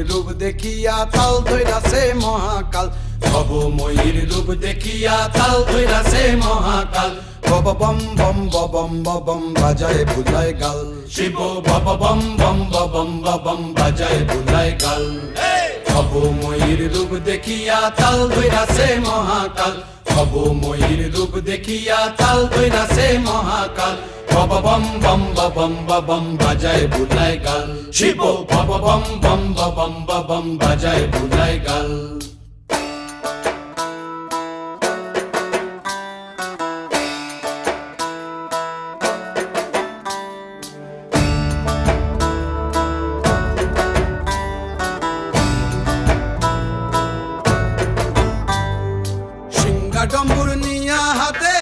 রূপ দেখিয়া তাল ধইরাছে মহাকাল, ভবময়ীর রূপ দেখিয়া তাল ধইরাছে মহাকাল। বব বম বম বম বম বাজায় বুলায় গাল, শিব বব বম বম বম বম বাজায় বুলায় গাল। ভবময়ীর রূপ দেখিয়া তাল ধইরাছে মহাকাল, ভবময়ীর রূপ দেখিয়া তাল ধইরাছে মহাকাল। বব বম বম বম বাজায় বুলায় গাল, শিব বব বম বম বম বাজায় বুলায় গাল।